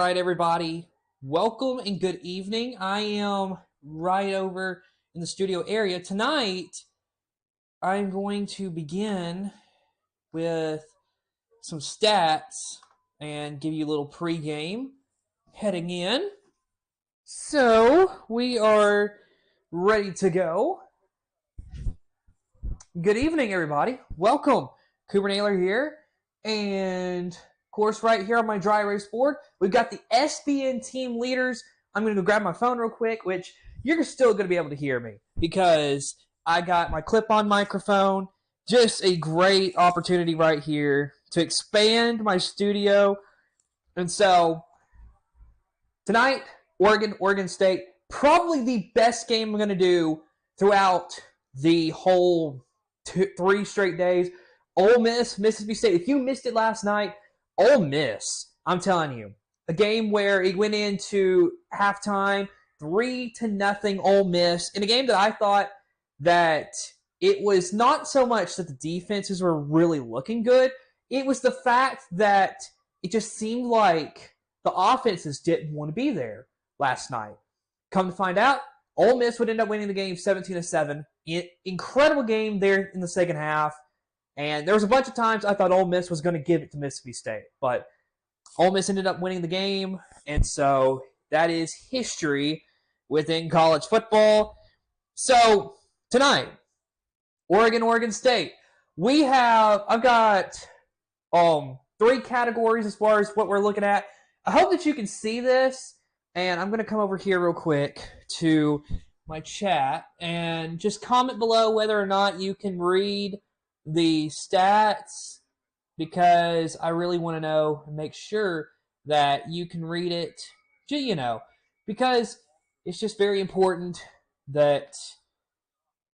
right, everybody. Welcome and good evening. I am right over in the studio area. Tonight, I'm going to begin with some stats and give you a little pregame heading in. So, we are ready to go. Good evening, everybody. Welcome. Cooper Naylor here. And, of course, right here on my dry erase board, we've got the SBN team leaders. I'm going to go grab my phone real quick, which you're still going to be able to hear me because I got my clip-on microphone. Just a great opportunity right here to expand my studio. And so, tonight, Oregon State, probably the best game I'm going to do throughout the whole 3 straight days. Ole Miss, Mississippi State. If you missed it last night, Ole Miss, I'm telling you, a game where it went into halftime, 3-0 Ole Miss, in a game that I thought that it was not so much that the defenses were really looking good. It was the fact that it just seemed like the offenses didn't want to be there last night. Come to find out, Ole Miss would end up winning the game 17-7. Incredible game there in the second half. And there was a bunch of times I thought Ole Miss was going to give it to Mississippi State. But Ole Miss ended up winning the game. And so that is history within college football. So tonight, Oregon State. I've got 3 categories as far as what we're looking at. I hope that you can see this. And I'm going to come over here real quick to my chat and just comment below whether or not you can read the stats, because I really want to know and make sure that you can read it, because it's just very important that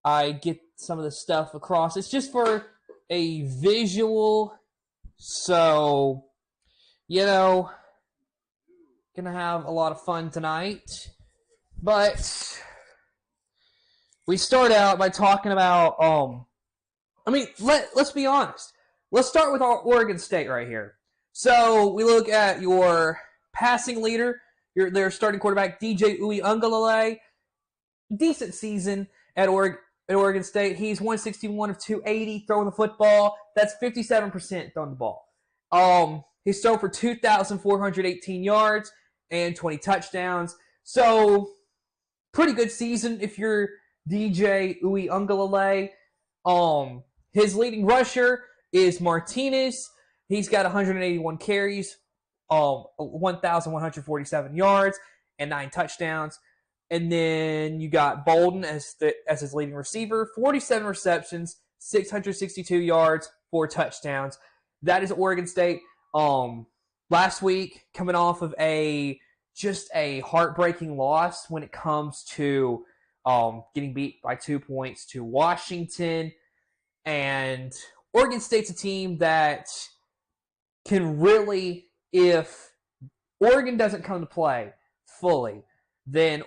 I get some of the stuff across. It's just for a visual, so, gonna have a lot of fun tonight. But we start out by talking about let's be honest. Let's start with our Oregon State right here. So we look at your passing leader, their starting quarterback, DJ Uiagalelei. Decent season at Oregon State. He's 161 of 280 throwing the football. That's 57% throwing the ball. He's thrown for 2,418 yards and 20 touchdowns. So pretty good season if you're DJ Uiagalelei. His leading rusher is Martinez. He's got 181 carries, 1,147 yards, and 9 touchdowns. And then you got Bolden as his leading receiver, 47 receptions, 662 yards, 4 touchdowns. That is Oregon State. Last week, coming off of just a heartbreaking loss when it comes to getting beat by 2 points to Washington. And Oregon State's a team that can really, if Oregon doesn't come to play fully, then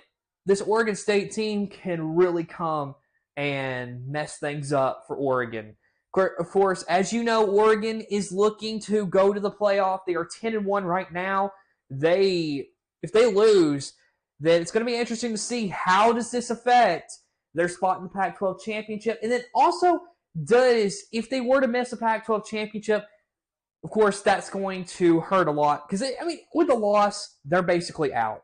this Oregon State team can really come and mess things up for Oregon. Of course, as you know, Oregon is looking to go to the playoff. They are 10-1 right now. If they lose, then it's going to be interesting to see how does this affect their spot in the Pac-12 championship. And then also, if they were to miss the Pac-12 championship, of course, that's going to hurt a lot. Because, with the loss, they're basically out.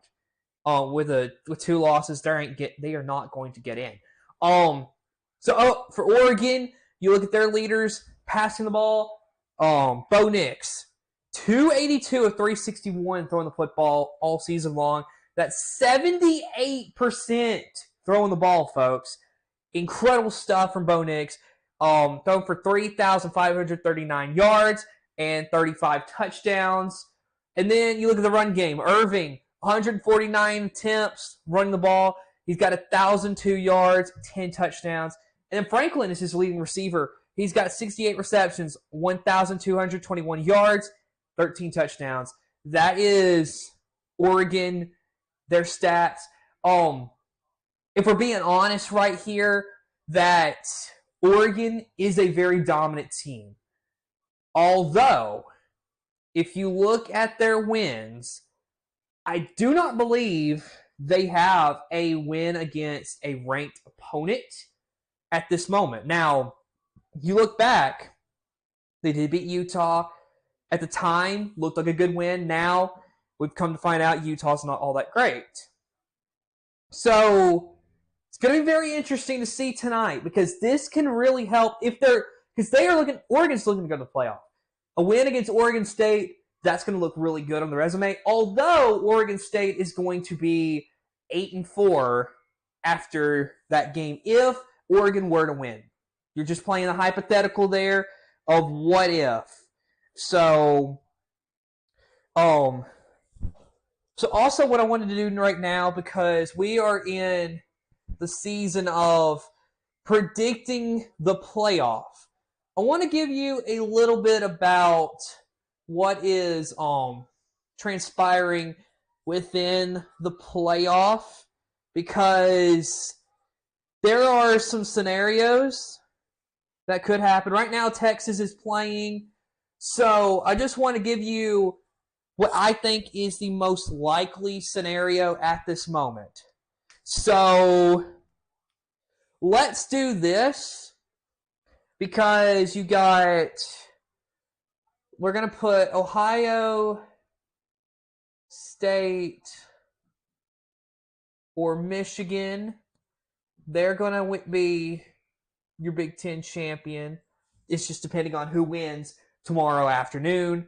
With 2 losses, they are not going to get in. For Oregon, you look at their leaders passing the ball. Bo Nix, 282 of 361 throwing the football all season long. That's 78% throwing the ball, folks. Incredible stuff from Bo Nix. Thrown for 3,539 yards and 35 touchdowns. And then you look at the run game. Irving, 149 attempts running the ball. He's got 1,002 yards, 10 touchdowns. And then Franklin is his leading receiver. He's got 68 receptions, 1,221 yards, 13 touchdowns. That is Oregon, their stats. If we're being honest right here, that Oregon is a very dominant team. Although, if you look at their wins, I do not believe they have a win against a ranked opponent at this moment. Now, you look back, they did beat Utah. At the time, looked like a good win. Now, we've come to find out Utah's not all that great. So, it's going to be very interesting to see tonight because this can really help if they're because they are looking. Oregon's looking to go to the playoff. A win against Oregon State, that's going to look really good on the resume. Although Oregon State is going to be 8-4 after that game if Oregon were to win. You're just playing the hypothetical there of what if. So also what I wanted to do right now, because we are in the season of predicting the playoff, I want to give you a little bit about what is transpiring within the playoff, because there are some scenarios that could happen. Right now, Texas is playing, so I just want to give you what I think is the most likely scenario at this moment. So let's do this, because we're going to put Ohio State or Michigan. They're going to be your Big Ten champion. It's just depending on who wins tomorrow afternoon.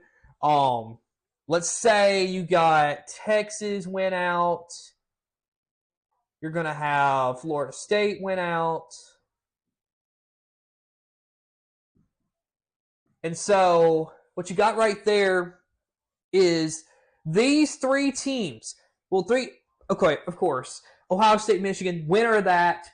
Let's say you got Texas win out. You're going to have Florida State win out. And so what you got right there is these three teams. Okay, of course. Ohio State, Michigan, winner of that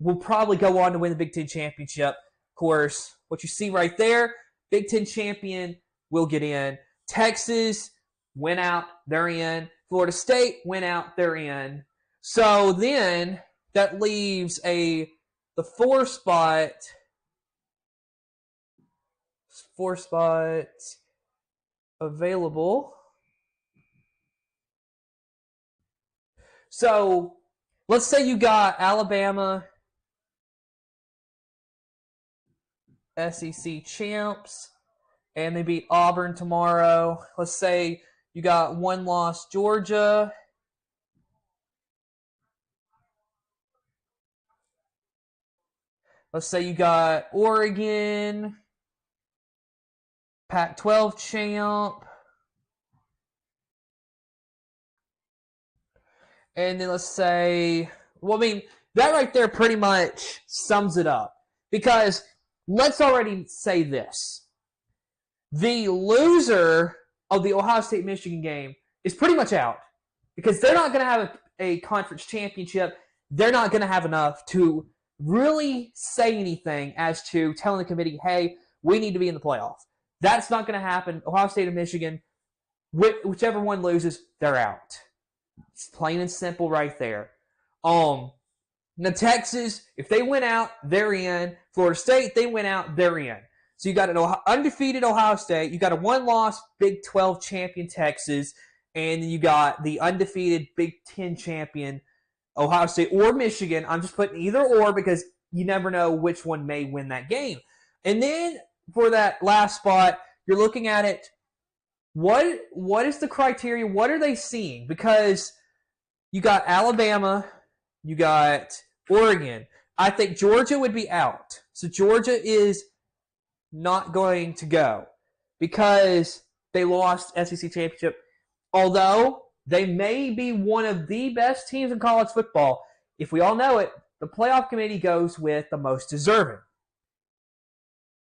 will probably go on to win the Big Ten championship. Of course, what you see right there, Big Ten champion will get in. Texas, win out, they're in. Florida State, win out, they're in. So then that leaves the four spot available. So let's say you got Alabama, SEC champs, and they beat Auburn tomorrow. Let's say you got one loss Georgia. Let's say you got Oregon, Pac-12 champ. And then let's say, that right there pretty much sums it up. Because let's already say this. The loser of the Ohio State-Michigan game is pretty much out. Because they're not going to have a conference championship. They're not going to have enough to really say anything as to telling the committee, hey, we need to be in the playoff. That's not going to happen. Ohio State and Michigan, whichever one loses, they're out. It's plain and simple right there. Now Texas, if they win out, they're in. Florida State, they win out, they're in. So you got an undefeated Ohio State, you got a one-loss Big 12 champion Texas, and then you got the undefeated Big 10 champion Ohio State or Michigan. I'm just putting either or because you never know which one may win that game. And then for that last spot, you're looking at it, what is the criteria? What are they seeing? Because you got Alabama, you got Oregon. I think Georgia would be out. So Georgia is not going to go because they lost SEC championship. Although they may be one of the best teams in college football, if we all know it, the playoff committee goes with the most deserving.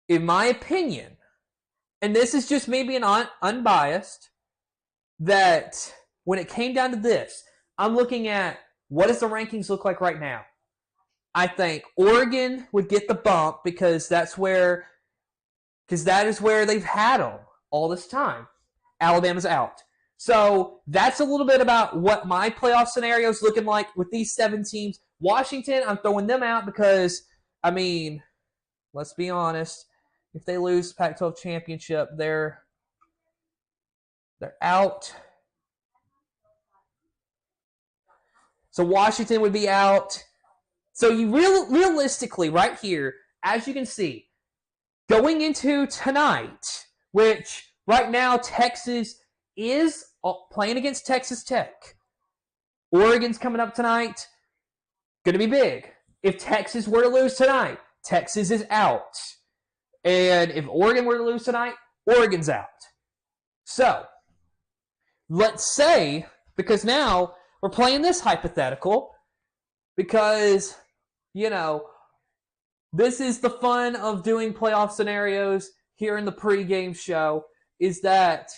In my opinion, and this is just me being unbiased, that when it came down to this, I'm looking at what does the rankings look like right now. I think Oregon would get the bump because that is where they've had them all this time. Alabama's out. So that's a little bit about what my playoff scenario is looking like with these 7 teams. Washington, I'm throwing them out because, let's be honest. If they lose Pac-12 championship, they're out. So Washington would be out. So you realistically, right here, as you can see, going into tonight, which right now Texas is playing against Texas Tech. Oregon's coming up tonight. Going to be big. If Texas were to lose tonight, Texas is out. And if Oregon were to lose tonight, Oregon's out. So, let's say, because now we're playing this hypothetical, because, this is the fun of doing playoff scenarios here in the pregame show, is that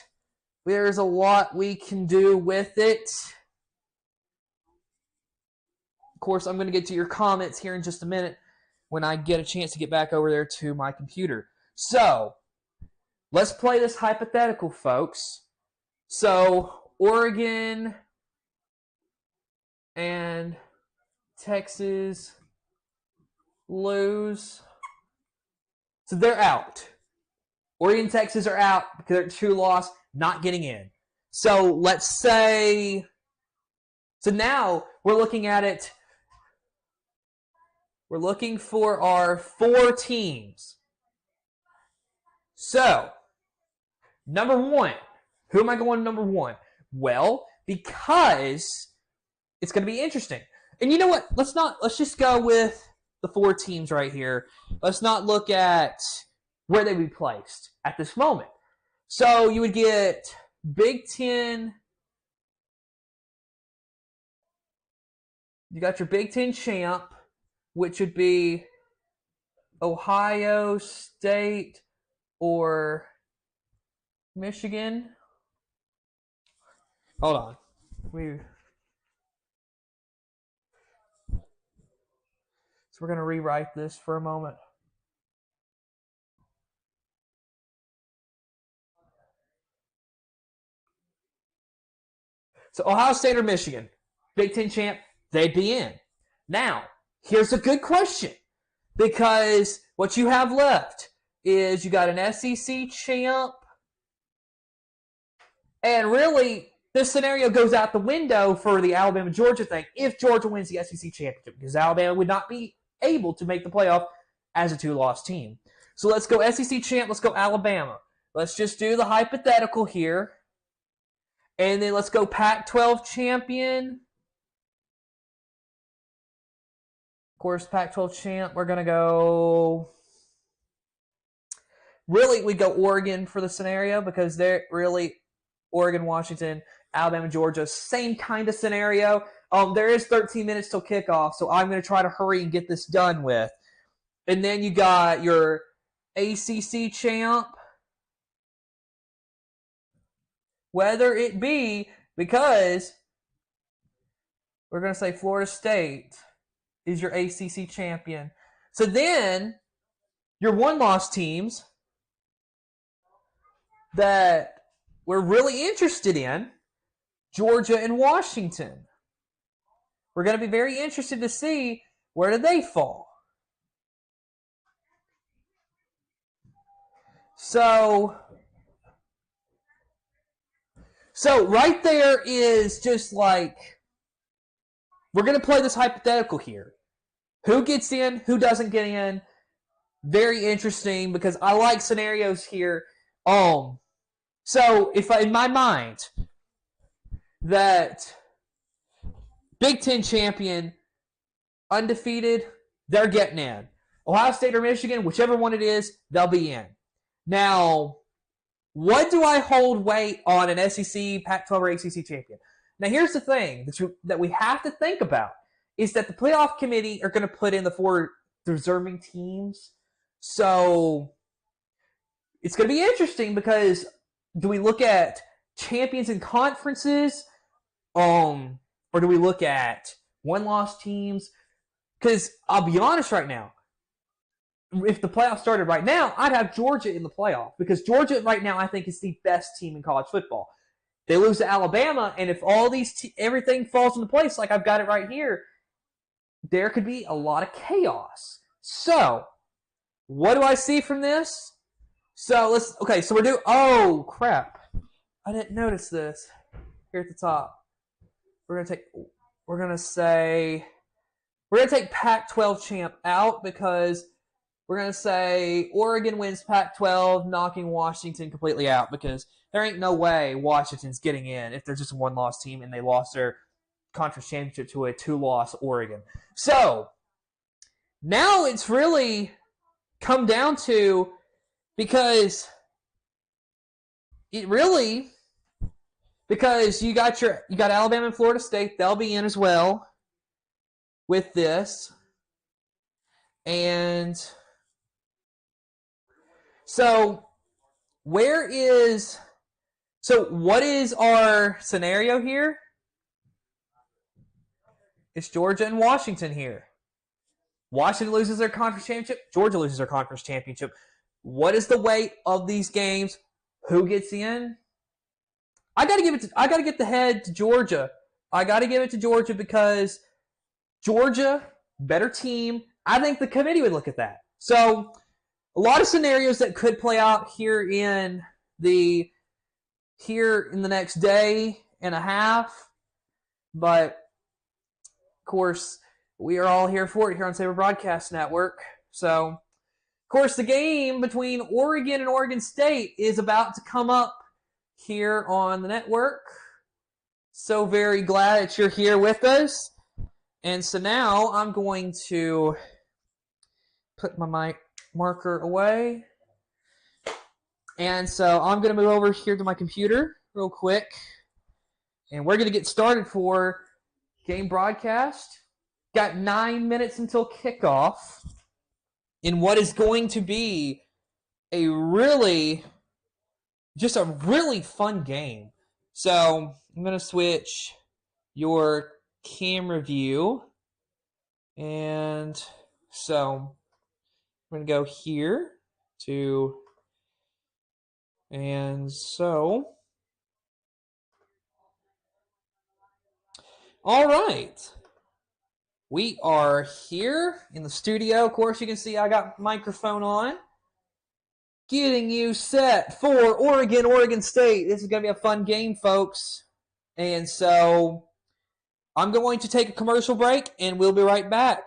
there's a lot we can do with it. Of course, I'm going to get to your comments here in just a minute when I get a chance to get back over there to my computer. So, let's play this hypothetical, folks. So, Oregon and Texas lose. So they're out. Oregon and Texas are out because they're 2-loss, not getting in. So let's say, so now we're looking at it. We're looking for our 4 teams. So, number 1. Who am I going number 1? Well, because it's going to be interesting. And you know what? Let's just go with the 4 teams right here. Let's not look at where they would be placed at this moment. So you would get Big Ten. You got your Big Ten champ, which would be Ohio State or Michigan. Hold on. So we're going to rewrite this for a moment. So Ohio State or Michigan, Big Ten champ, they'd be in. Now, here's a good question, because what you have left is you got an SEC champ, and really this scenario goes out the window for the Alabama-Georgia thing if Georgia wins the SEC championship, because Alabama would not be able to make the playoff as a 2-loss team. So let's go SEC champ, let's go Alabama. Let's just do the hypothetical here. And then let's go Pac-12 champion. Of course, Pac-12 champ, we're going to go... Really, we go Oregon for the scenario because they're really Oregon, Washington, Alabama, Georgia, same kind of scenario. There is 13 minutes till kickoff, so I'm going to try to hurry and get this done with. And then you got your ACC champ. Whether it be because we're going to say Florida State is your ACC champion. So then your 1-loss teams that we're really interested in, Georgia and Washington. We're going to be very interested to see where do they fall. So right there is just like, we're going to play this hypothetical here. Who gets in, who doesn't get in. Very interesting because I like scenarios here. So if in my mind that Big Ten champion, undefeated, they're getting in. Ohio State or Michigan, whichever one it is, they'll be in. Now, what do I hold weight on an SEC, Pac-12, or ACC champion? Now, here's the thing that we have to think about is that the playoff committee are going to put in the 4 deserving teams. So it's going to be interesting because do we look at champions in conferences, or do we look at 1-loss teams? Because I'll be honest right now, if the playoffs started right now, I'd have Georgia in the playoff because Georgia right now I think is the best team in college football. They lose to Alabama, and if all these everything falls into place like I've got it right here, there could be a lot of chaos. So, what do I see from this? So so we're doing, oh crap. I didn't notice this here at the top. We're we're going to say we're going to take Pac-12 champ out because we're going to say Oregon wins Pac-12, knocking Washington completely out because there ain't no way Washington's getting in if they're just a one-loss team and they lost their conference championship to a two-loss Oregon. So now it's really come down to, because it really, because you got Alabama and Florida State, they'll be in as well with this. And so what is our scenario here? It's Georgia and Washington here. Washington loses their conference championship. Georgia loses their conference championship. What is the weight of these games? Who gets in? I got to get the head to Georgia. I got to give it to Georgia because Georgia, better team. I think the committee would look at that. So a lot of scenarios that could play out here in the next day and a half. But of course, we are all here for it here on Saber Broadcast Network. So, of course, the game between Oregon and Oregon State is about to come up here on the network. So very glad that you're here with us. And so now I'm going to put my mic marker away. And so I'm going to move over here to my computer real quick. And we're going to get started for game broadcast. Got 9 minutes until kickoff in what is going to be a really fun game. So I'm going to switch your camera view. And so I'm going to go here to, and so, all right. We are here in the studio. Of course, you can see I got microphone on. Getting you set for Oregon State. This is going to be a fun game, folks. And so I'm going to take a commercial break, and we'll be right back.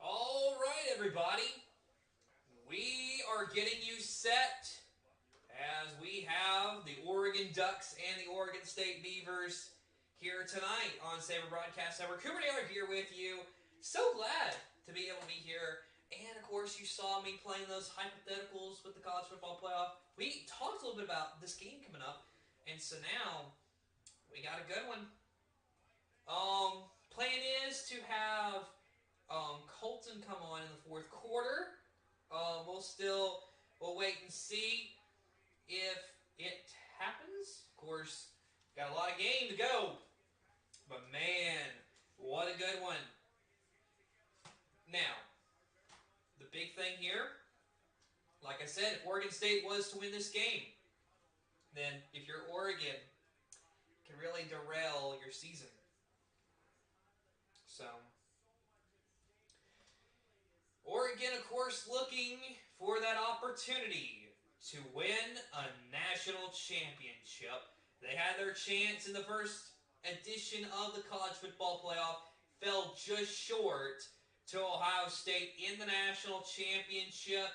All right, everybody. We are getting you set as we have the Oregon Ducks and the Oregon State Beavers here tonight on Saber Broadcast Network. Cooper Naylor here with you. So glad to be able to be here. And, of course, you saw me playing those hypotheticals with the college football playoff. We talked a little bit about this game coming up. And so now we got a good one. Plan is to have Colton come on in the fourth quarter. We'll wait and see if it happens. Of course, got a lot of game to go. But man, what a good one. Now, the big thing here, like I said, if Oregon State was to win this game, then if you're Oregon, can really derail your season. So, Oregon, of course, looking for that opportunity to win a national championship. They had their chance in the first edition of the college football playoff, fell just short to Ohio State in the national championship,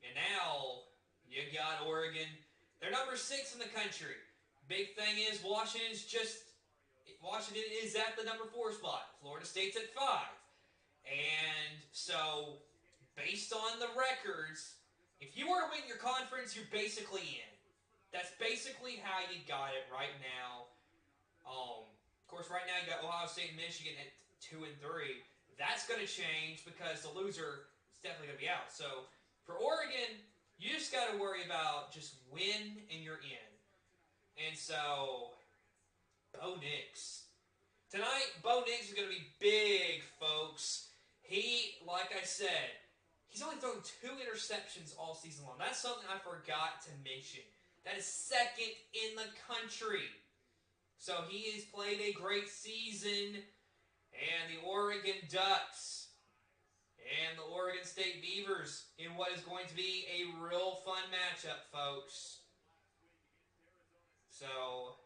and now you got Oregon. They're number 6 in the country. Big thing is Washington is at the number 4 spot. Florida State's at 5. And so, based on the records, if you were to win your conference, you're basically in. That's basically how you got it right now. Of course, right now you got Ohio State and Michigan at 2 and 3. That's going to change because the loser is definitely going to be out. So, for Oregon, you just got to worry about just win and you're in. And so, Bo Nix. Tonight, Bo Nix is going to be big, folks. He, like I said, he's only thrown 2 interceptions all season long. That's something I forgot to mention. That is 2nd in the country. So he has played a great season. And the Oregon Ducks and the Oregon State Beavers in what is going to be a real fun matchup, folks. So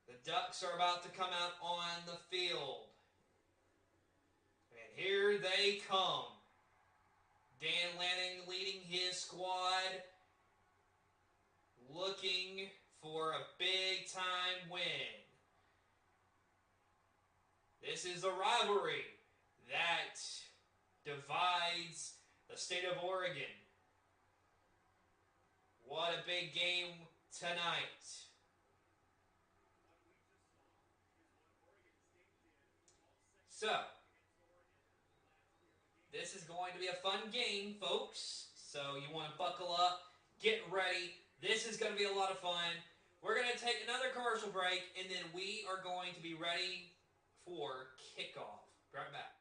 the Ducks are about to come out on the field. And here they come. Dan Lanning leading his squad, looking for a big-time win. This is a rivalry that divides the state of Oregon. What a big game tonight. So, this is going to be a fun game, folks. So you want to buckle up, get ready. This is going to be a lot of fun. We're going to take another commercial break, and then we are going to be ready for kickoff. Right back.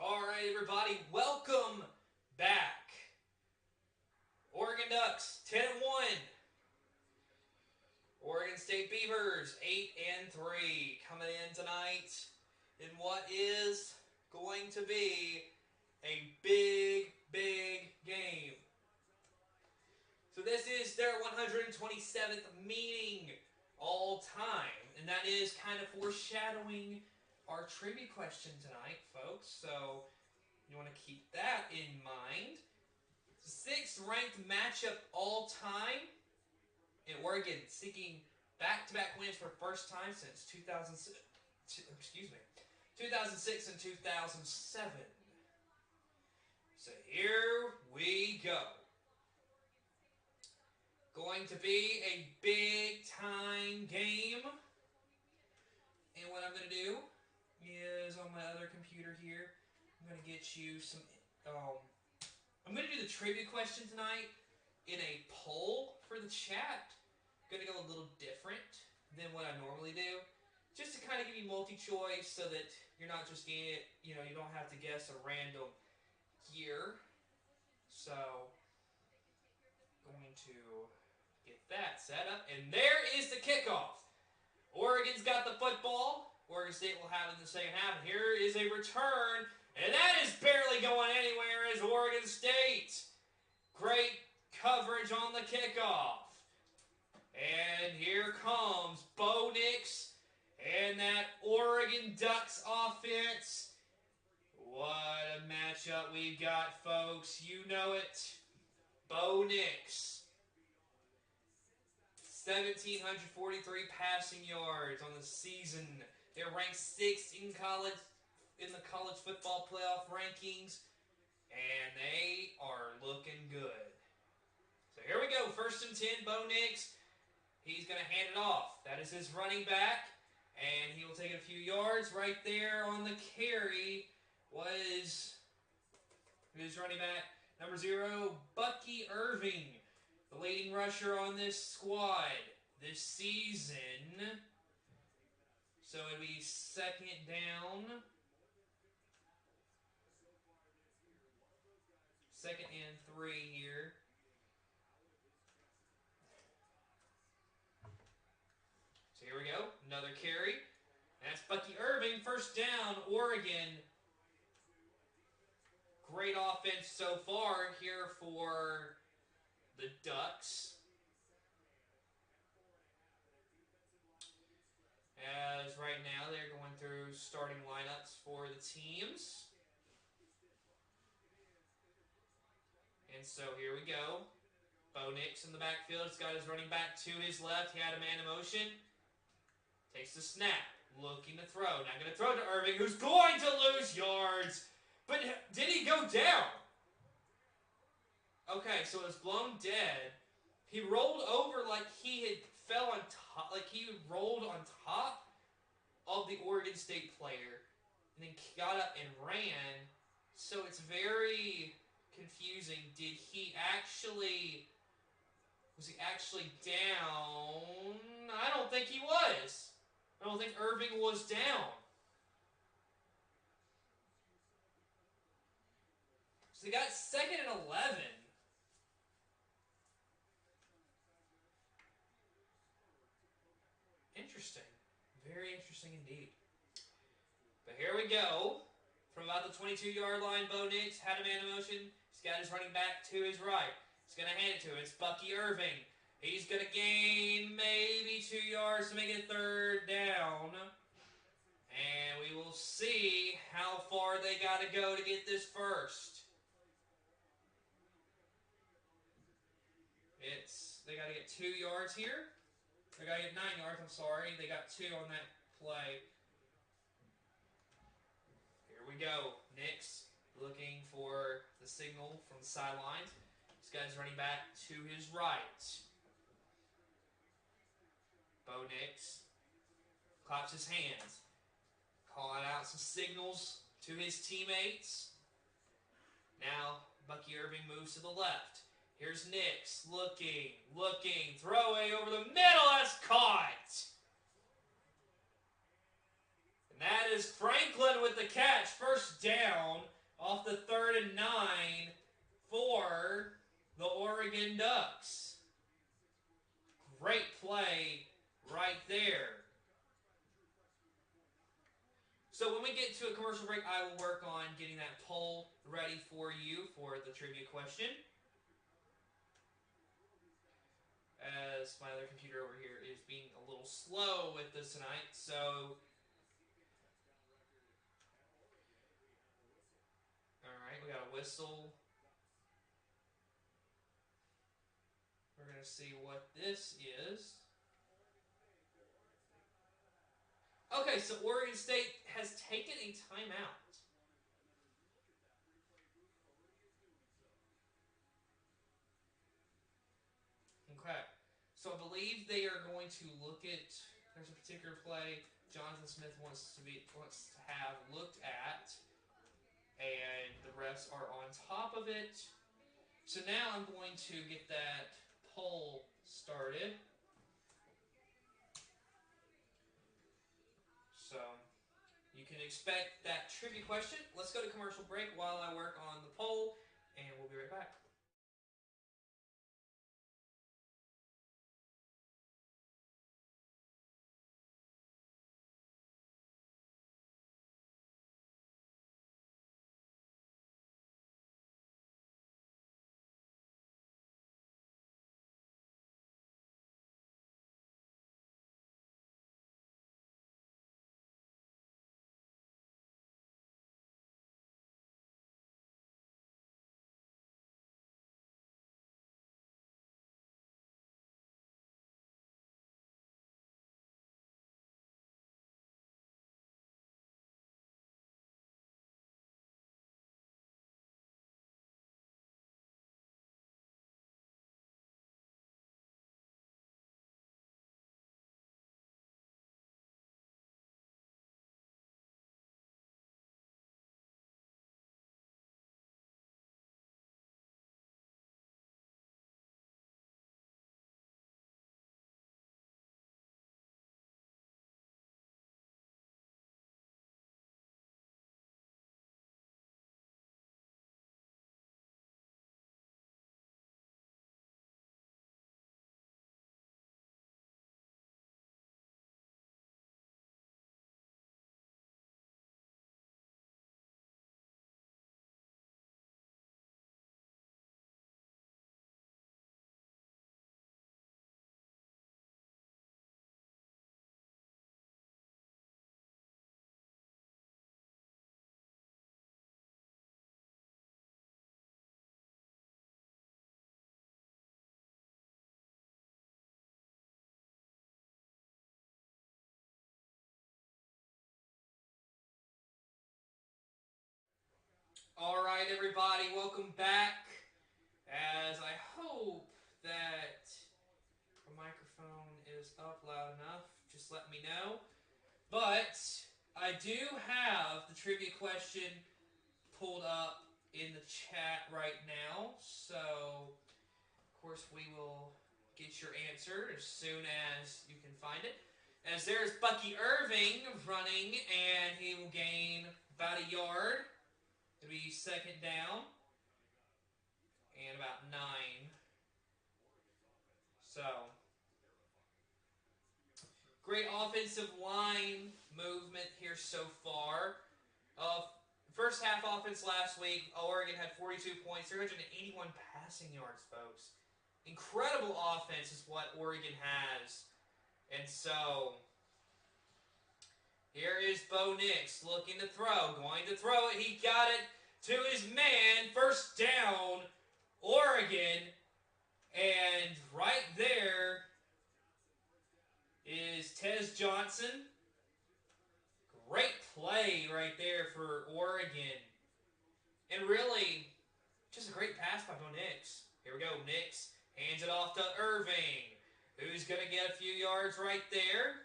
All right, everybody, welcome back. Oregon Ducks 10-1. Oregon State Beavers 8-3, coming in tonight in what is going to be a big game. So this is their 127th meeting all time, and that is kind of foreshadowing our trivia question tonight, folks. So you want to keep that in mind. Sixth ranked matchup all time, in Oregon seeking back-to-back wins for first time since 2006 and 2007. So here we go. Going to be a big-time game. And what I'm going to do is on my other computer here, I'm going to get you some... I'm going to do the trivia question tonight in a poll for the chat. I'm going to go a little different than what I normally do. Just to kind of give you multi-choice so that you're not just getting it, you don't have to guess a random year. So, going to get that set up. And there is the kickoff. Oregon's got the football. Oregon State will have it in the second half. Here is a return. And that is barely going anywhere as Oregon State. Great coverage on the kickoff. And here comes Bo Nix and that Oregon Ducks offense. What a matchup we got, folks. You know it. Bo Nix. 1,743 passing yards on the season. They're ranked 6th in the college football playoff rankings, and they are looking good. So here we go, 1st and 10, Bo Nix. He's going to hand it off. That is his running back, and he will take it a few yards. Right there on the carry was his running back, number 0, Bucky Irving, the leading rusher on this squad this season. So it'll be 2nd down. 2nd and 3 here. So here we go. Another carry. That's Bucky Irving. 1st down, Oregon. Great offense so far here for the Ducks. As right now they're going through starting lineups for the teams. And so here we go. Bo Nix in the backfield. He's got his running back to his left. He had a man in motion. Takes the snap. Looking to throw. Now going to throw to Irving, who's going to lose yards. But did he go down? Okay, so it was blown dead. He rolled over like he had fell on top, like he rolled on top of the Oregon State player, and then got up and ran. So it's very confusing. Was he actually down? I don't think he was. I don't think Irving was down. So they got 2nd and 11. Interesting. Very interesting indeed. But here we go. From about the 22-yard line, Bo Nix had a man in motion. He's got his running back to his right. He's going to hand it to him. It's Bucky Irving. He's going to gain maybe 2 yards to make it 3rd down. And we will see how far they got to go to get this first. They got to get 2 yards here. They got to get 9 yards, I'm sorry. They got 2 on that play. Here we go. Nix looking for the signal from the sidelines. This guy's running back to his right. Bo Nix claps his hands, calling out some signals to his teammates. Now, Bucky Irving moves to the left. Here's Nix, looking, throwing over the middle, that's caught! And And that is Franklin with the catch. First down off the 3rd and 9 for the Oregon Ducks. Great play right there. So when we get to a commercial break, I will work on getting that poll ready for you for the trivia question. As my other computer over here is being a little slow with this tonight, so... Alright, we got a whistle. We're going to see what this is. Okay, so Oregon State has taken a timeout. Okay, so I believe they are going to look at, there's a particular play Jonathan Smith wants to have looked at, and the refs are on top of it. So now I'm going to get that poll started. So you can expect that trivia question. Let's go to commercial break while I work on the poll, and we'll be right back. All right, everybody, welcome back. As I hope that the microphone is up loud enough, just let me know. But I do have the trivia question pulled up in the chat right now, so of course we will get your answer as soon as you can find it. As there's Bucky Irving running, and he will gain about a yard. It'll be 2nd down and about 9. So, great offensive line movement here so far. First half offense last week, Oregon had 42 points, 381 passing yards, folks. Incredible offense is what Oregon has. And so, here is Bo Nix looking to throw, going to throw it. He got it to his man. First down, Oregon. And right there is Tez Johnson. Great play right there for Oregon. And really, just a great pass by Bo Nix. Here we go, Nix hands it off to Irving, who's going to get a few yards right there.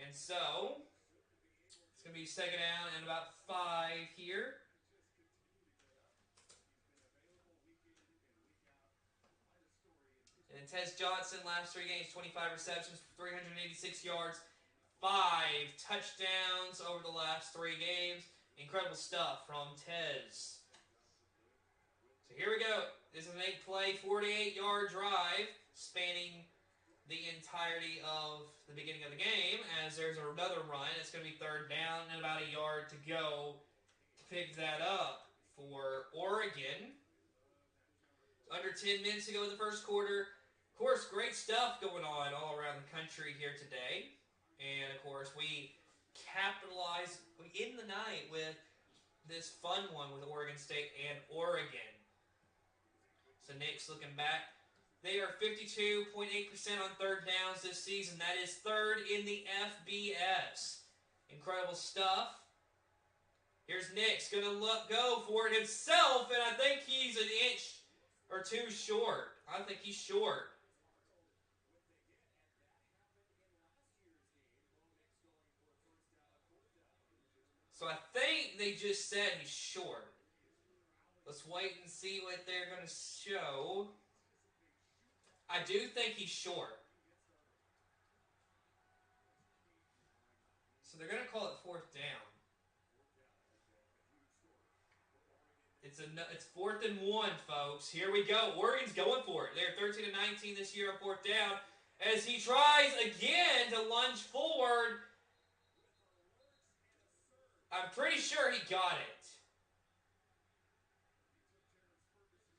And so, it's going to be 2nd down and about 5 here. And Tez Johnson, last 3 games, 25 receptions, 386 yards, touchdowns over the last 3 games. Incredible stuff from Tez. So here we go. This is an 8-play, 48-yard drive spanning the entirety of the beginning of the game, as there's another run. It's going to be 3rd down and about a yard to go to pick that up for Oregon. Under 10 minutes to go in the first quarter. Of course, great stuff going on all around the country here today. And, of course, we capitalized in the night with this fun one with Oregon State and Oregon. So Nick's looking back. They are 52.8% on 3rd downs this season. That is 3rd in the FBS. Incredible stuff. Here's Nick's going to go for it himself, and I think he's an inch or 2 short. I think he's short. So I think they just said he's short. Let's wait and see what they're going to show. I do think he's short. So they're going to call it 4th down. It's 4th and 1, folks. Here we go. Oregon's going for it. They're 13-19 this year on 4th down. As he tries again to lunge forward. I'm pretty sure he got it.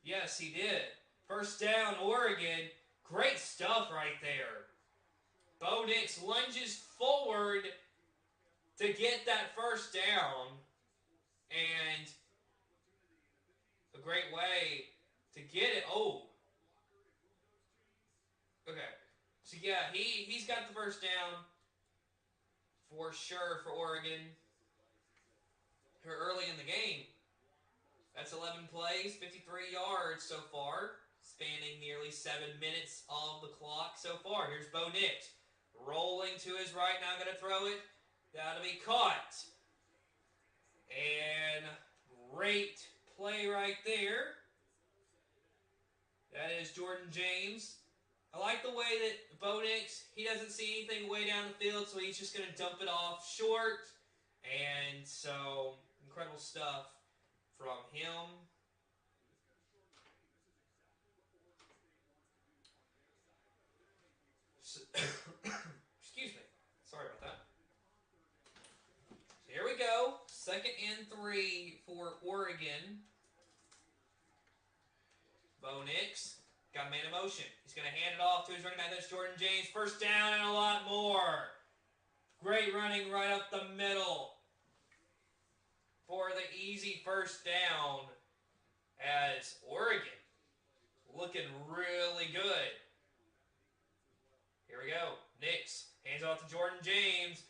Yes, he did. 1st down, Oregon. Great stuff right there. Bo Nix lunges forward to get that 1st down. And a great way to get it. Oh. Okay. So, yeah, he's got the 1st down for sure for Oregon here early in the game. That's 11 plays, 53 yards so far, spanning nearly 7 minutes of the clock so far. Here's Bo Nix rolling to his right, now going to throw it. That'll be caught. And great play right there. That is Jordan James. I like the way that Bo Nix, he doesn't see anything way down the field, so he's just going to dump it off short. And so, incredible stuff from him. So, excuse me. Sorry about that. So here we go. 2nd and 3 for Oregon. Bo Nix got man in motion. He's going to hand it off to his running back. That's Jordan James. 1st down and a lot more. Great running right up the middle for the easy 1st down as Oregon looking really good. Here we go. Nix hands off to Jordan James,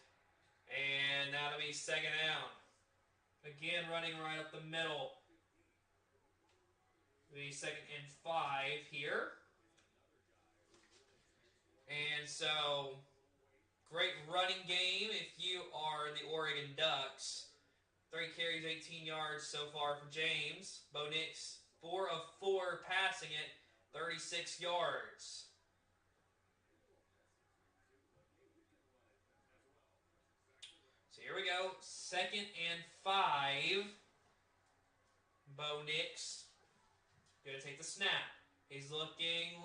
and that'll be 2nd down. Again, running right up the middle. The 2nd and 5 here. And so, great running game if you are the Oregon Ducks. 3 carries, 18 yards so far for James. Bo Nix, 4 of 4 passing it, 36 yards. So here we go, 2nd and 5. Bo Nix going to take the snap. He's looking,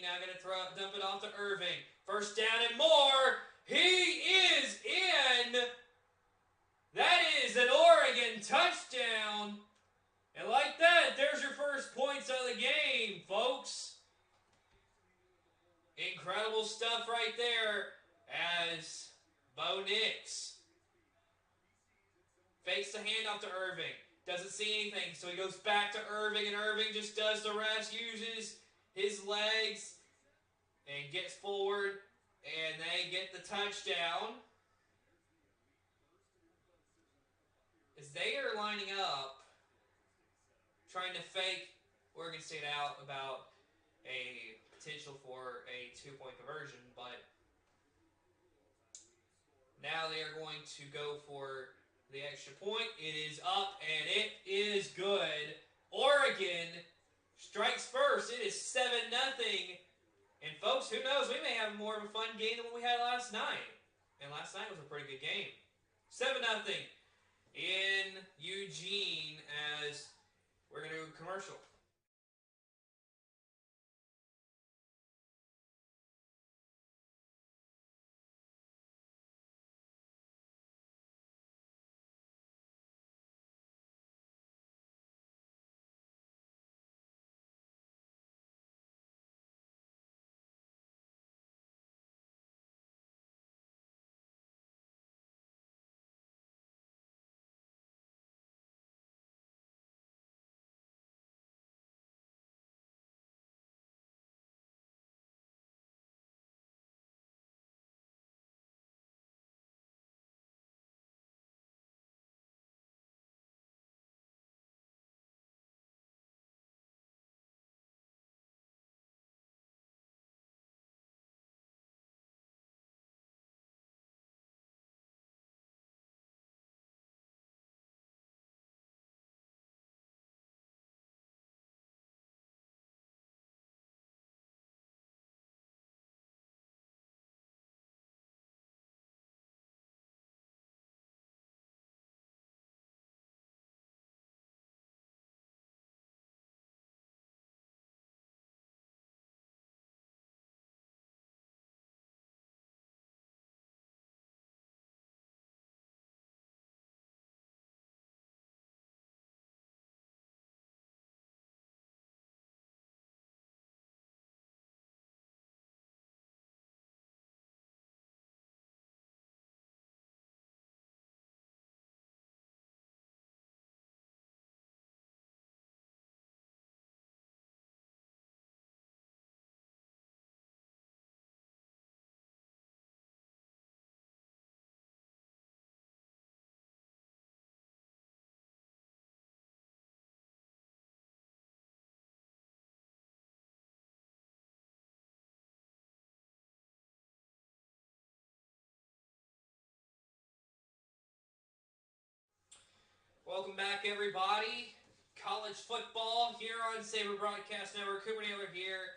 now going to dump it off to Irving. 1st down and more. He is in. That is an Oregon touchdown. And like that, there's your first points of the game, folks. Incredible stuff right there as Bo Nix fakes the handoff to Irving. Doesn't see anything, so he goes back to Irving, and Irving just does the rest, uses his legs, and gets forward, and they get the touchdown. As they are lining up, trying to fake Oregon State out about a potential for a 2-point conversion, but now they are going to go for the extra point. It is up, and it is good. Oregon strikes first. It is 7-0. And folks, who knows? We may have more of a fun game than what we had last night. And last night was a pretty good game. 7-0 in Eugene as we're going to do a commercial. Welcome back, everybody. College football here on Saber Broadcast Network. Cooper Naylor here.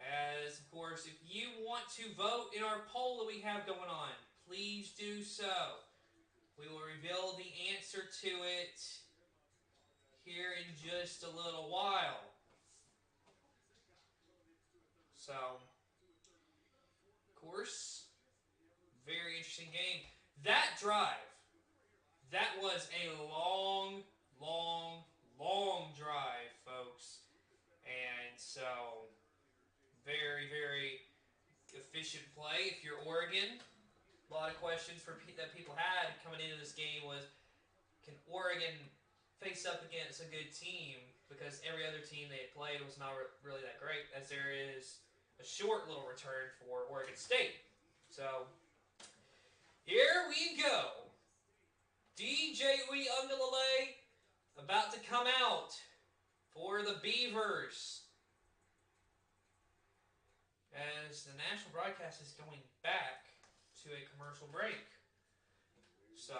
As, of course, if you want to vote in our poll that we have going on, please do so. We will reveal the answer to it here in just a little while. So, of course, very interesting game. That drive, that was a long drive, folks. And so, very, very efficient play. If you're Oregon, a lot of questions that people had coming into this game was, can Oregon face up against a good team? Because every other team they had played was not really that great, as there is a short little return for Oregon State. So, here we go. DJ Uiagalelei about to come out for the Beavers, as the national broadcast is going back to a commercial break. So,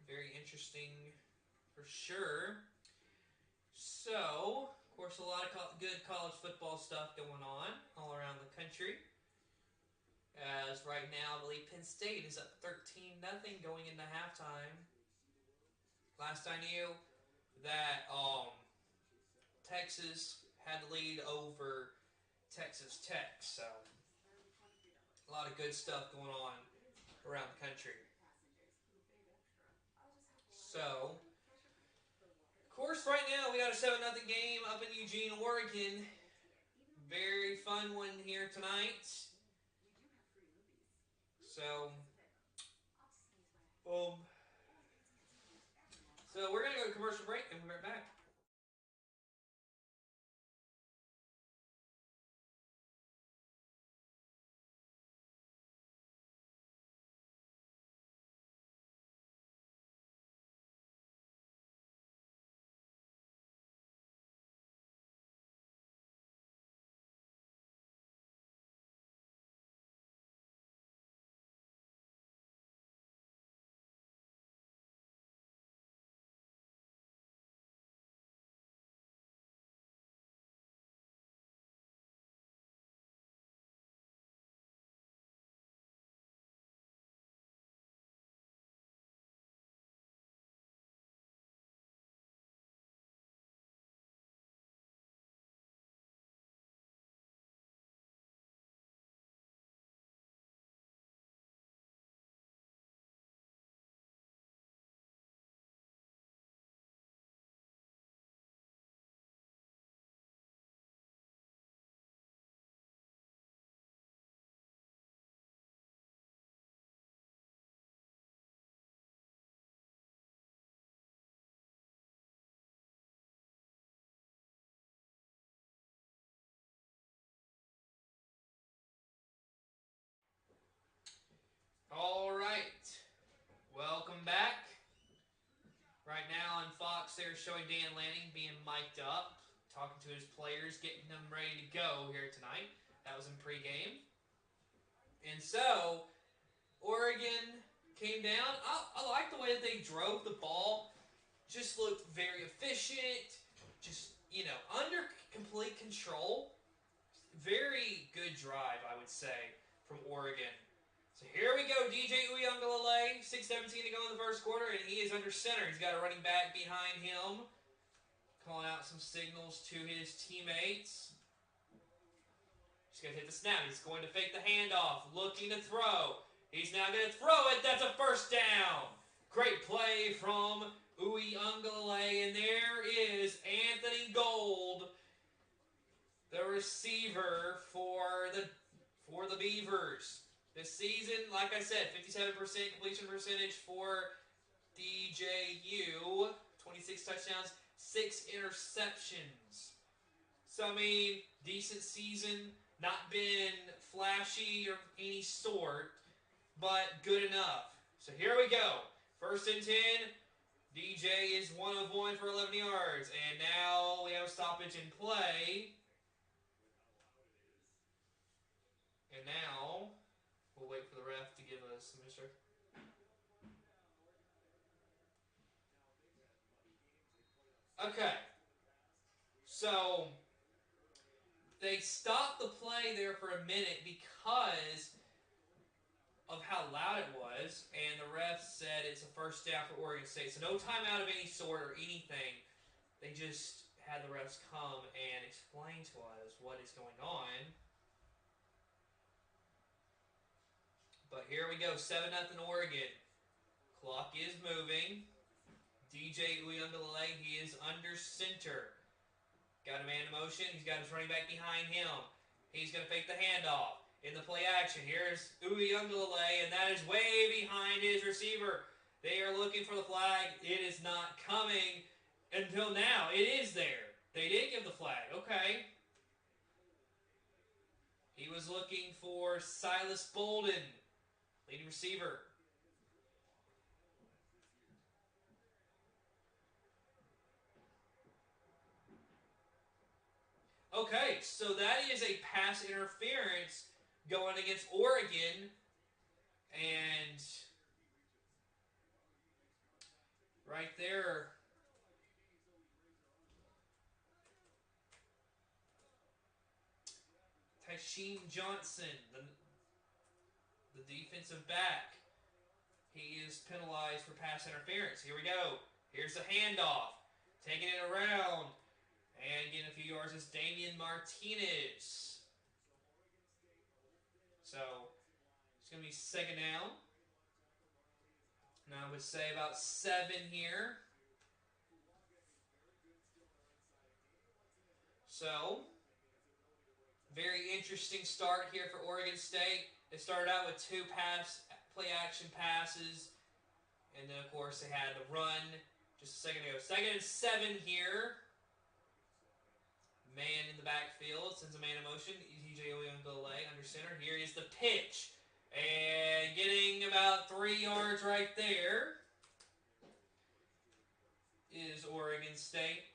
very interesting for sure. So, of course, a lot of good college football stuff going on all around the country. As right now, I believe Penn State is up 13-0 going into halftime. Last I knew that Texas had the lead over Texas Tech. So, a lot of good stuff going on around the country. So, of course, right now we got a 7-0 game up in Eugene, Oregon. Very fun one here tonight. So, so we're going to go to commercial break and we'll be right back. right. Welcome back. Right now on Fox, they're showing Dan Lanning being mic'd up, talking to his players, getting them ready to go here tonight. That was in pregame. And so, Oregon came down. I like the way that they drove the ball. Just looked very efficient. Just, under complete control. Very good drive, I would say, from Oregon. So here we go, DJ Uiagalelei, 6:17 to go in the first quarter, and he is under center. He's got a running back behind him, calling out some signals to his teammates. He's going to hit the snap. He's going to fake the handoff, looking to throw. He's now going to throw it. That's a first down. Great play from Uiagalelei, and there is Anthony Gold, the receiver for the Beavers. This season, like I said, 57% completion percentage for DJU, 26 touchdowns, 6 interceptions. So, decent season, not been flashy or any sort, but good enough. So here we go. 1st and 10. DJ is 1 of 1 for 11 yards. And now we have a stoppage in play. And now we'll wait for the ref to give us some instruction. Okay. So they stopped the play there for a minute because of how loud it was, and the ref said it's a first down for Oregon State. So no timeout of any sort or anything. They just had the refs come and explain to us what is going on. But here we go, 7-0 Oregon. Clock is moving. DJ Uiagalelei, he is under center. Got a man in motion. He's got his running back behind him. He's going to fake the handoff. In the play action, here's Uiagalelei, and that is way behind his receiver. They are looking for the flag. It is not coming until now. It is there. They did give the flag. Okay. He was looking for Silas Bolden, leading receiver. Okay, so that is a pass interference going against Oregon, and right there, Tysheem Johnson, the defensive back, he is penalized for pass interference. Here we go. Here's the handoff, taking it around, and getting a few yards is Damian Martinez. So it's going to be 2nd down. And I would say about 7 here. So, very interesting start here for Oregon State. They started out with 2 play action passes. And then, of course, they had the run just a second ago. 2nd and 7 here. Man in the backfield, sends a man in motion. DJ Uiagalelei under center. Here is the pitch. And getting about 3 yards right there is Oregon State.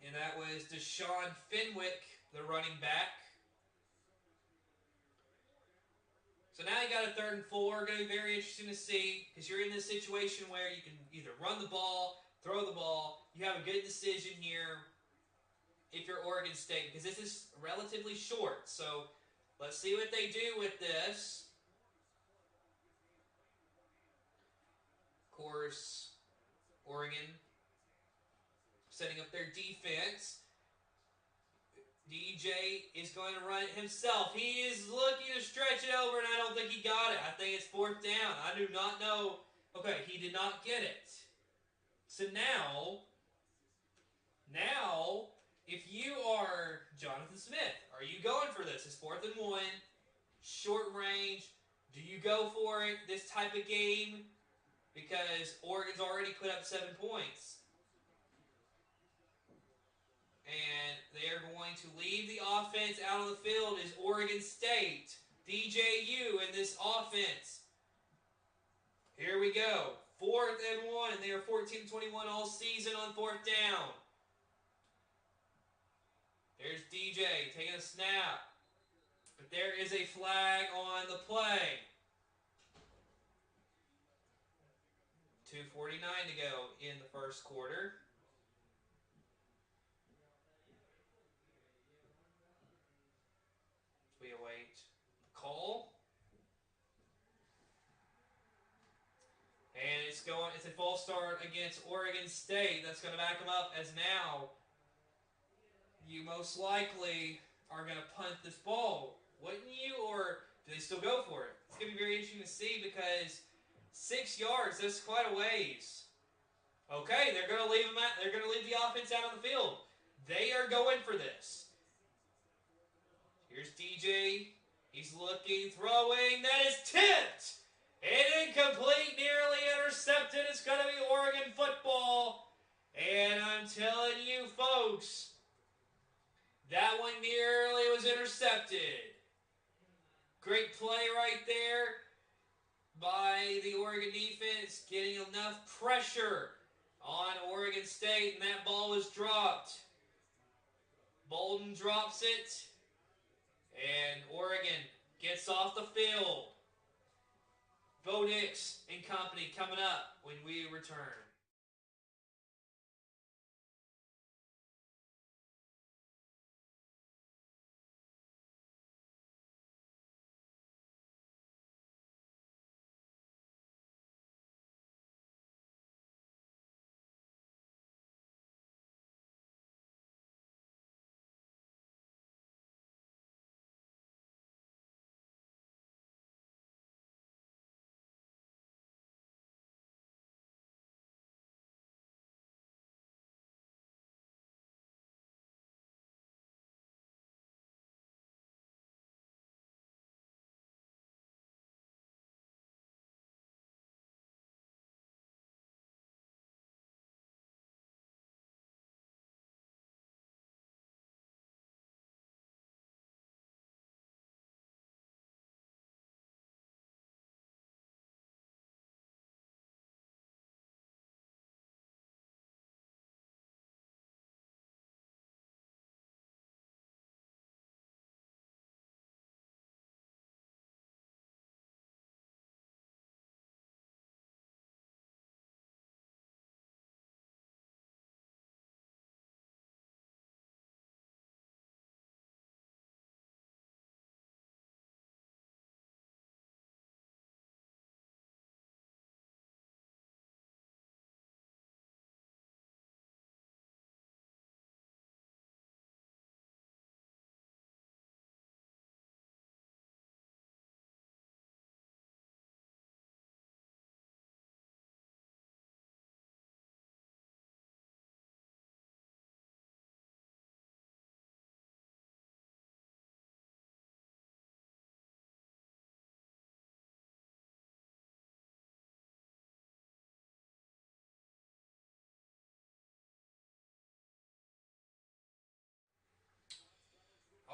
And that was Deshaun Fenwick, the running back. So now you got a 3rd and 4. Going to be very interesting to see, because you're in this situation where you can either run the ball, throw the ball. You have a good decision here if you're Oregon State, because this is relatively short. So let's see what they do with this. Of course, Oregon setting up their defense. DJ is going to run it himself. He is looking to stretch it over, and I don't think he got it. I think it's 4th down. I do not know. Okay, he did not get it. So now, if you are Jonathan Smith, are you going for this? It's 4th and 1, short range. Do you go for it this type of game? Because Oregon's already put up 7 points. And they are going to leave the offense out on the field is Oregon State. DJU in this offense. Here we go. 4th and 1. They are 14-21 all season on 4th down. There's DJ taking a snap. But there is a flag on the play. 2:49 to go in the first quarter. We await the call. And it's a false start against Oregon State. That's going to back them up as now you most likely are going to punt this ball. Wouldn't you? Or do they still go for it? It's going to be very interesting to see because 6 yards, that's quite a ways. Okay, they're going to leave the offense out on the field. They are going for this. Here's DJ. He's looking, throwing. That is tipped. And incomplete, nearly intercepted. It's going to be Oregon football. And I'm telling you, folks, that one nearly was intercepted. Great play right there by the Oregon defense, getting enough pressure on Oregon State, and that ball was dropped. Bolden drops it, and Oregon gets off the field. Bo Nix and company coming up when we return.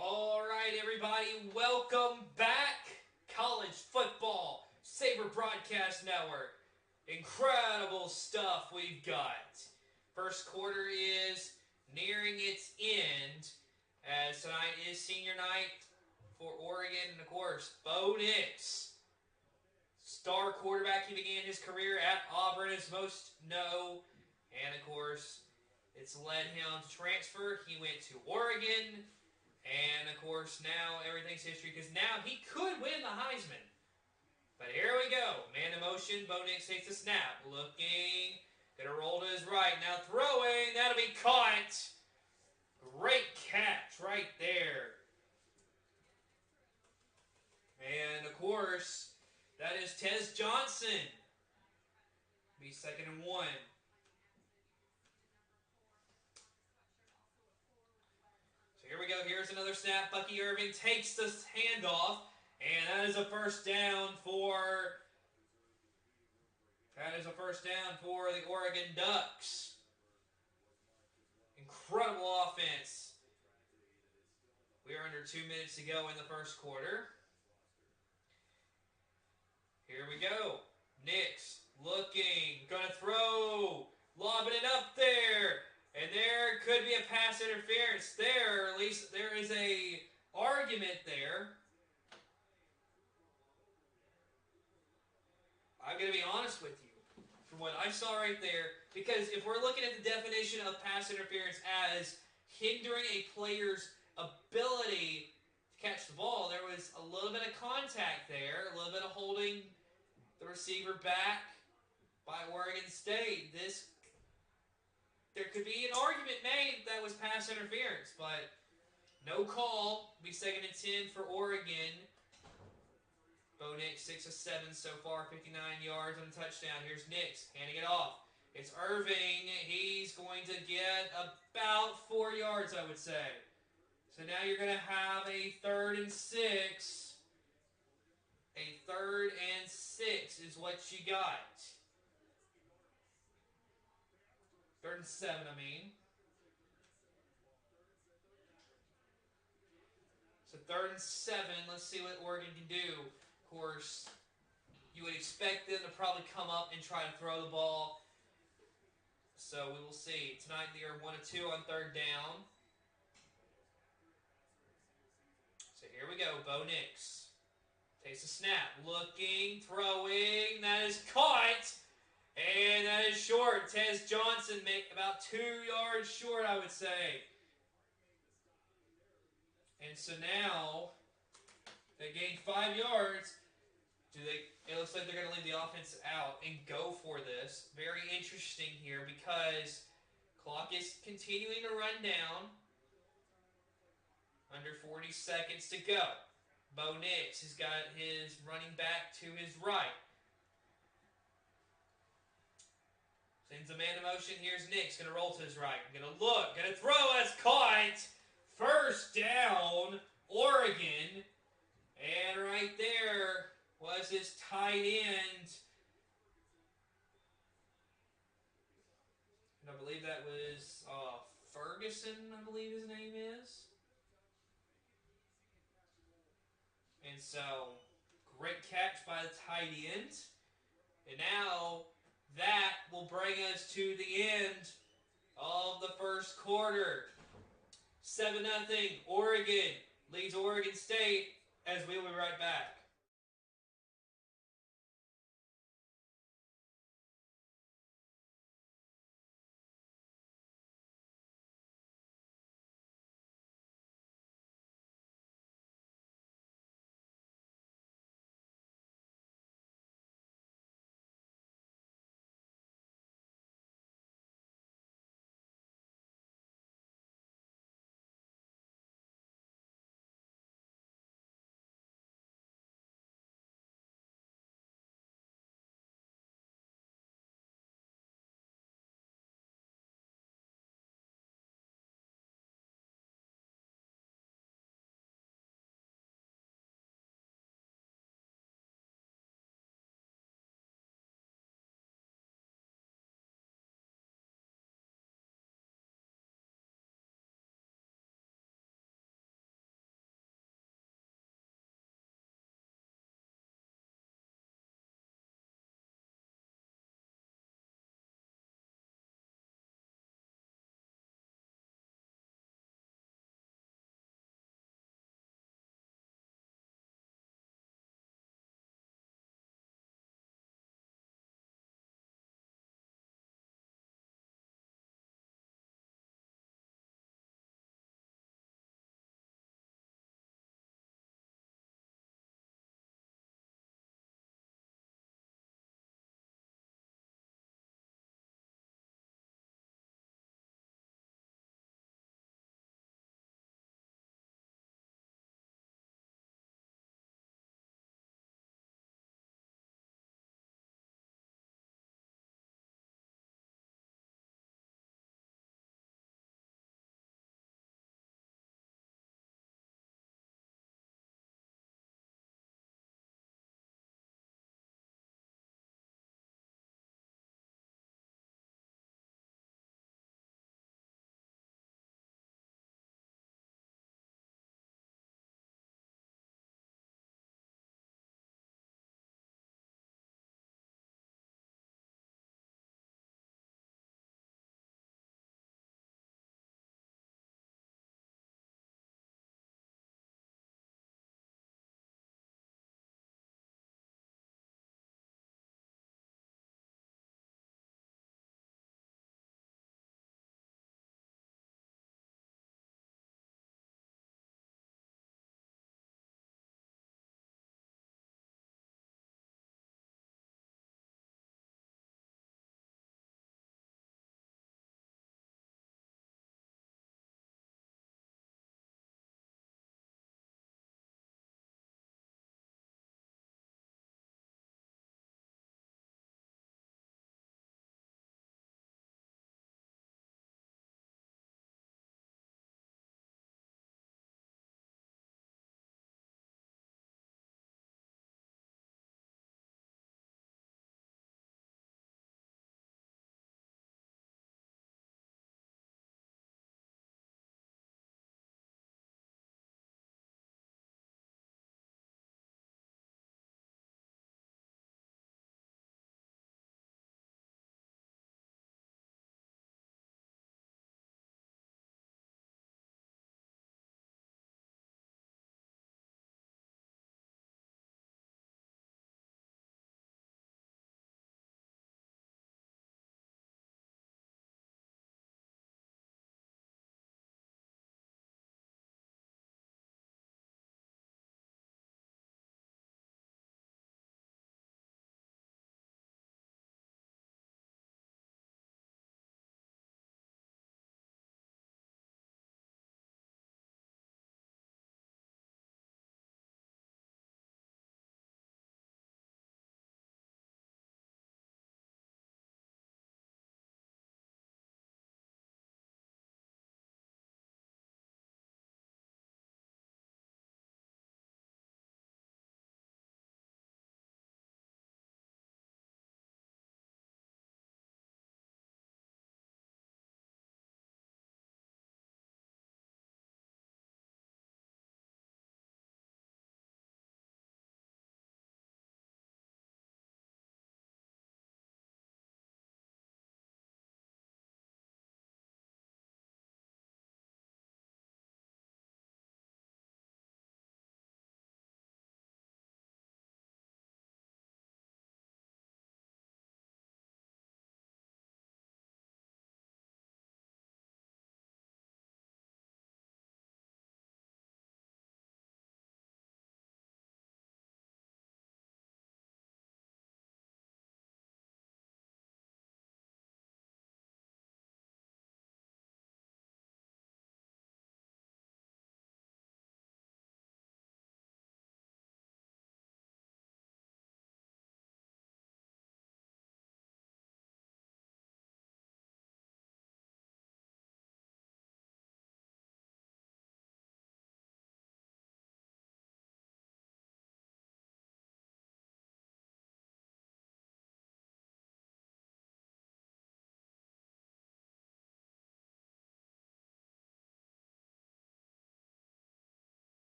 All right, everybody, welcome back. College football, Saber Broadcast Network. Incredible stuff we've got. First quarter is nearing its end, as tonight is senior night for Oregon, and of course, Bo Nix, star quarterback. He began his career at Auburn, as most know, and of course, it's led him to transfer. He went to Oregon. And, of course, now everything's history because now he could win the Heisman. But here we go. Man in motion. Bo Nix takes the snap. Looking. Going to roll to his right. Now throwing. That'll be caught. Great catch right there. And, of course, that is Tez Johnson. Be 2nd and 1. Here we go. Here's another snap. Bucky Irving takes the handoff, and that is a first down for the Oregon Ducks. Incredible offense. We are under 2 minutes to go in the first quarter. Here we go. Nix looking, gonna throw, lobbing it up there, and there could be a pass interference there, or at least there is a argument there. I'm gonna be honest with you, from what I saw right there, because if we're looking at the definition of pass interference as hindering a player's ability to catch the ball, there was a little bit of contact there, a little bit of holding the receiver back by Oregon State. There could be an argument made that was pass interference, but no call. It'll be 2nd and 10 for Oregon. Bo Nix, 6 of 7 so far, 59 yards and a touchdown. Here's Nix handing it off. It's Irving. He's going to get about 4 yards, I would say. So now you're going to have a 3rd and 6. A 3rd and 6 is what you got. 3rd and 7, I mean. So 3rd and 7. Let's see what Oregon can do. Of course, you would expect them to probably come up and try to throw the ball. So we will see. Tonight they are 1 of 2 on 3rd down. So here we go. Bo Nix takes a snap. Looking, throwing. That is caught. And that is short. Tez Johnson about 2 yards short, I would say. And so now they gained 5 yards. It looks like they're going to leave the offense out and go for this. Very interesting here because clock is continuing to run down. Under 40 seconds to go. Bo Nix has got his running back to his right. Sends a man in motion. Here's Nix. Going to roll to his right. Going to look. Going to throw. That's caught. 1st down, Oregon. And right there was his tight end. And I believe that was Ferguson, I believe his name is. And so, great catch by the tight end. And now, that will bring us to the end of the 1st quarter. 7-0, Oregon leads Oregon State, as we will be right back.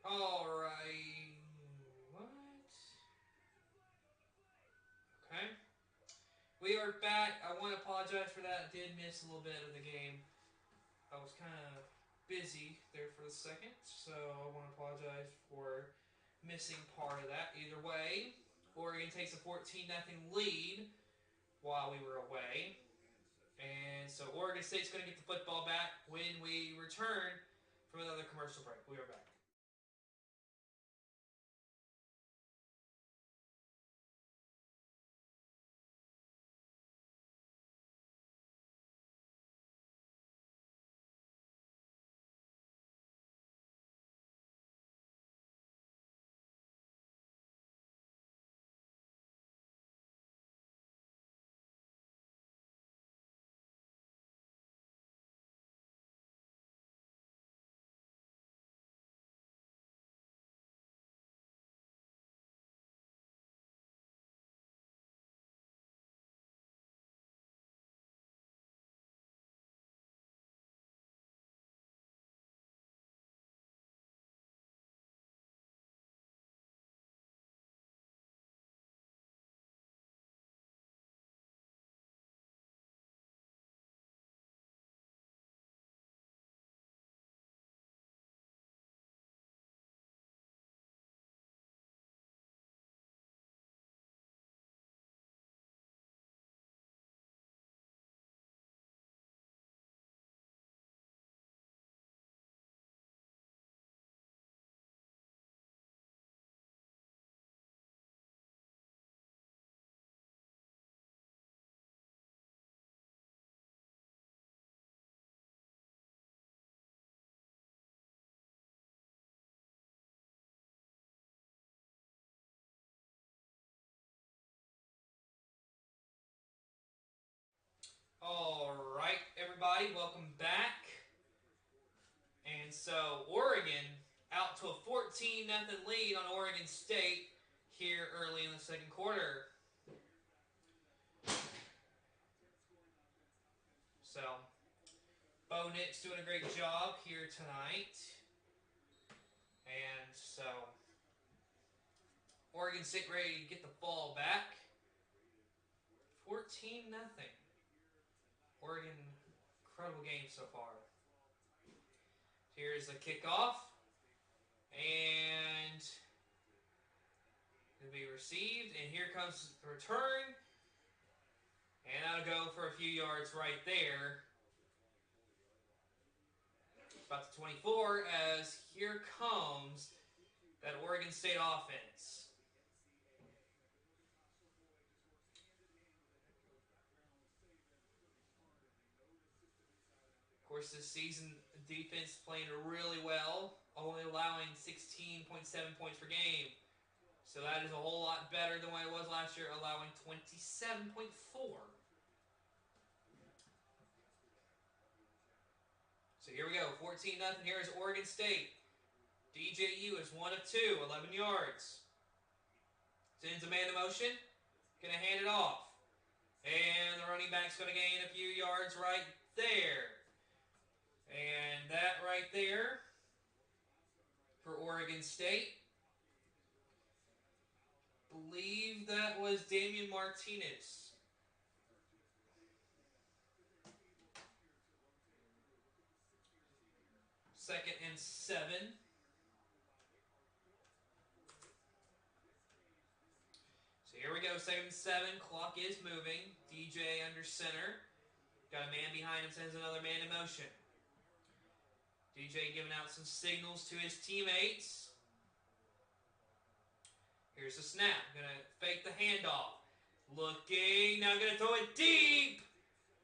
Alright. What? Okay. We are back. I want to apologize for that. I did miss a little bit of the game. I was kind of busy there for a second, so I want to apologize for missing part of that. Either way, Oregon takes a 14-0 lead while we were away. And so Oregon State's going to get the football back when we return from another commercial break. We are back. Alright, everybody, welcome back. And so Oregon out to a 14-0 lead on Oregon State here early in the second quarter. So Bo Nix doing a great job here tonight. And so Oregon State ready to get the ball back. 14-0. Oregon, incredible game so far. Here's the kickoff. And it'll be received. And here comes the return. And that'll go for a few yards right there. About to 24 as here comes that Oregon State offense. Of course, this season, defense playing really well, only allowing 16.7 points per game. So that is a whole lot better than what it was last year, allowing 27.4. So here we go, 14-0. Here is Oregon State. DJU is 1 of 2, 11 yards. Sends a man in motion, going to hand it off. And the running back's going to gain a few yards right there. And that right there for Oregon State. Believe that was Damian Martinez. Second and 7. So here we go, 2nd and 7. Clock is moving. DJ under center. Got a man behind him, sends another man in motion. DJ giving out some signals to his teammates. Here's the snap. Gonna fake the handoff. Looking. Now gonna throw it deep.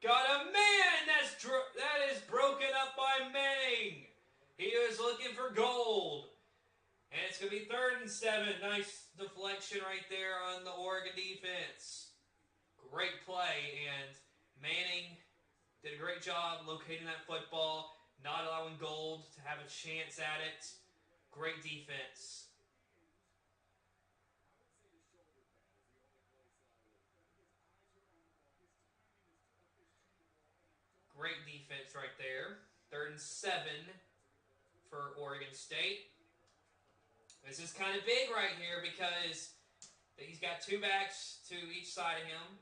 Got a man. That is broken up by Manning. He was looking for gold. And it's going to be 3rd and 7. Nice deflection right there on the Oregon defense. Great play. And Manning did a great job locating that football, not allowing Gold to have a chance at it. Great defense. Great defense right there. 3rd and 7 for Oregon State. This is kind of big right here because he's got two backs to each side of him.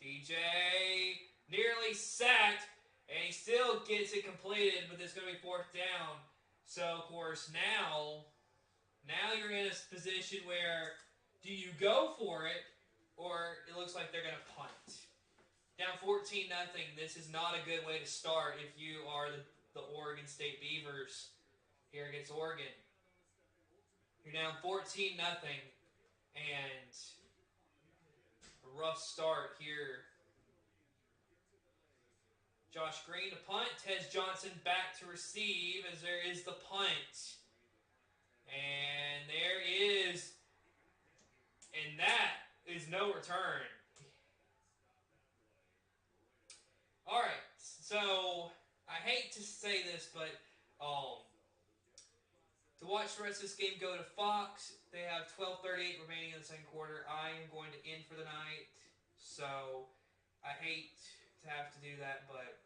DJ nearly sacked, and he still gets it completed, but it's going to be fourth down. So, of course, now you're in a position where do you go for it, or it looks like they're going to punt. Down 14-0. This is not a good way to start if you are the Oregon State Beavers here against Oregon. You're down 14-0, and a rough start here. Josh Green to punt. Tez Johnson back to receive as there is the punt. And there is, and that is no return. All right, so I hate to say this, but to watch the rest of this game go to Fox, they have 12:38 remaining in the second quarter. I am going to end for the night, so I hate to have to do that, but